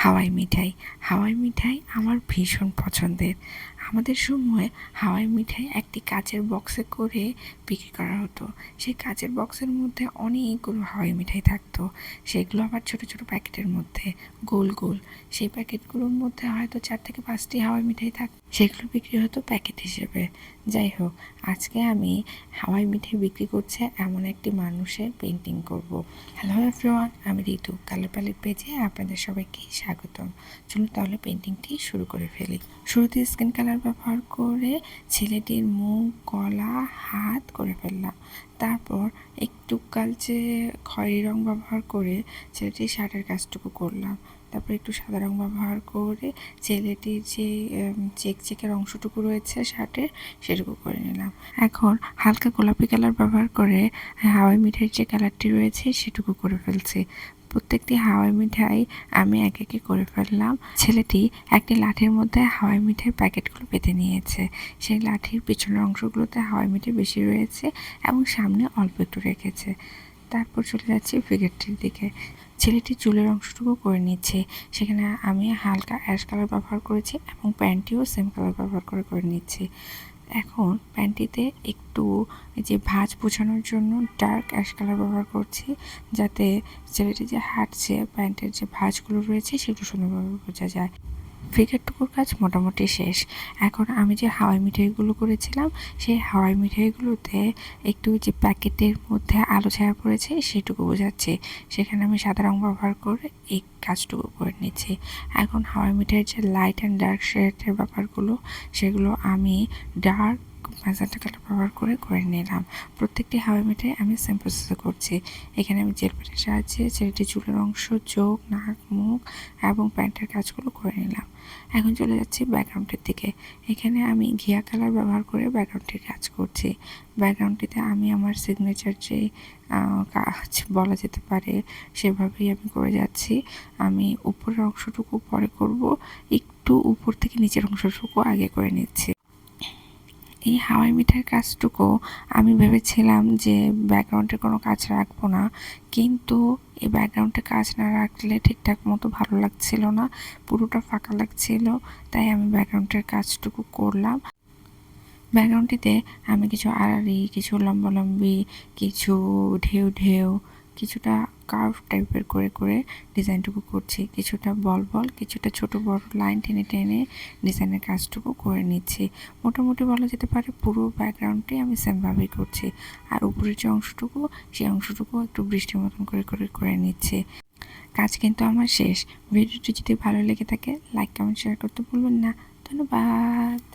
হাওয়াই মিঠাই। হাওয়াই মিঠাই আমার ভীষণ পছন্দের। আমাদের সময় হাওয়াই মিঠাই একটি কাচের বক্সে করে বিক্রি করা হতো। সেই কাচের বক্সের মধ্যে অনেকগুলো হাওয়াই মিঠাই থাকতো। সেগুলো আবার ছোট ছোট প্যাকেটের মধ্যে গোল গোল। সেই প্যাকেটগুলোর মধ্যে হয়তো 4 থেকে 5টি হাওয়াই মিঠাই থাকতো। সেগুলো বিক্রি হতো প্যাকেট হিসেবে। যাই হোক, আজকে আমি হাওয়াই মিঠাই বিক্রি করছে এমন একটি মানুষের পেন্টিং করব। হ্যালো এভরিওয়ান, আমি ঋতু। কালার প্যালেট পেজে আপনাদের সবাইকে স্বাগতম। চলুন তাহলে পেন্টিংটি শুরু করে ফেলি। শুরুতে স্কিন কালার ব্যবহার করে ছেলেটির মুখ, গলা, হাত করে ফেললাম। তারপর একটু কালচে খয়েরি রং ব্যবহার করে ছেলেটির শার্টের কাজটুকু করলাম। তারপর একটু সাদা রং ব্যবহার করে ছেলেটির যে চেকের অংশটুকু রয়েছে শার্টের, সেটুকু করে নিলাম। এখন হালকা গোলাপি কালার ব্যবহার করে হাওয়াই মিঠাইয়ের যে কালারটি রয়েছে সেটুকু করে ফেলছি। প্রত্যেকটি হাওয়াই মিঠাই আমি এক একে করে ফেললাম। ছেলেটি একটি লাঠির মধ্যে হাওয়াই মিঠাইয়ের প্যাকেটগুলো পেতে নিয়েছে। সেই লাঠির পিছনের অংশগুলোতে হাওয়াই মিঠাই বেশি রয়েছে এবং সামনে অল্প একটু রেখেছে। তারপর চলে যাচ্ছি ফিগারটির দিকে। ছেলেটির চুলের অংশটুকু করে নিচ্ছে। সেখানে আমি হালকা অ্যাশ কালার ব্যবহার করেছি এবং প্যান্টটিও সেম কালার ব্যবহার করে নিচ্ছি। এখন প্যান্টটিতে একটু যে ভাঁজ বোঝানোর জন্য ডার্ক অ্যাশ কালার ব্যবহার করছি, যাতে ছেলেটি যে হাঁটছে প্যান্টের যে ভাঁজগুলো রয়েছে সেগুলো সুন্দরভাবে বোঝা যায়। ফিগারটুকুর কাজ মোটামুটি শেষ। এখন আমি যে হাওয়াই মিঠাইগুলো করেছিলাম সেই হাওয়াই মিঠাইগুলোতে একটু যে প্যাকেটের মধ্যে আলো ছায়া পড়েছে সেটুকু বোঝাচ্ছি। সেখানে আমি সাদা রং ব্যবহার করে এই কাজটুকু করে নিচ্ছি। এখন হাওয়াই মিঠাইয়ের যে লাইট অ্যান্ড ডার্ক শেডের ব্যাপারগুলো সেগুলো আমি ডার্ক ম্যাজেন্টা কালার ব্যবহার করে নিলাম। প্রত্যেকটি হাওয়াই মিঠাই আমি সেম প্রসেসে করছি। এখানে আমি জেল পেনের সাহায্যে ছেলেটির চুলের অংশ, চোখ, নাক, মুখ এবং প্যান্টের কাজগুলো করে নিলাম। এখন চলে যাচ্ছি ব্যাকগ্রাউন্ডের দিকে। এখানে আমি ঘিয়া কালার ব্যবহার করে ব্যাকগ্রাউন্ডটির কাজ করছি। ব্যাকগ্রাউন্ডটিতে আমি আমার সিগনেচার যে কাজ বলা যেতে পারে সেভাবেই আমি করে যাচ্ছি। আমি উপরের অংশটুকু পরে করব, একটু উপর থেকে নিচের অংশটুকু আগে করে নিচ্ছি। এই হাওয়াই মিঠাইয়ের কাজটুকু আমি ভেবেছিলাম যে ব্যাকগ্রাউন্ডের কোনো কাজ রাখবো না, কিন্তু এই ব্যাকগ্রাউন্ডে কাজ না রাখলে ঠিকঠাক মতো ভালো লাগছিল না, পুরোটা ফাঁকা লাগছিল। তাই আমি ব্যাকগ্রাউন্ডের কাজটুকু করলাম। ব্যাকগ্রাউন্ডটিতে আমি কিছু আড়াআড়ি, কিছু লম্বালম্বি, কিছু ঢেউ ঢেউ, কিছুটা কার্ভ টাইপের করে ডিজাইনটুকু করছি। কিছুটা বল বল, কিছুটা ছোট বড় লাইন টেনে টেনে ডিজাইনের কাজটুকু করে নিচ্ছি। মোটামুটি বলা যেতে পারে পুরো ব্যাকগ্রাউন্ডটি আমি সেমভাবেই করছি। আর উপরের যে অংশটুকু, সেই অংশটুকু একটু বৃষ্টির মতন করে নিচ্ছি। কাজ কিন্তু আমার শেষ। ভিডিওটি যদি ভালো লেগে থাকে লাইক, কমেন্ট, শেয়ার করতে ভুলবেন না। ধন্যবাদ।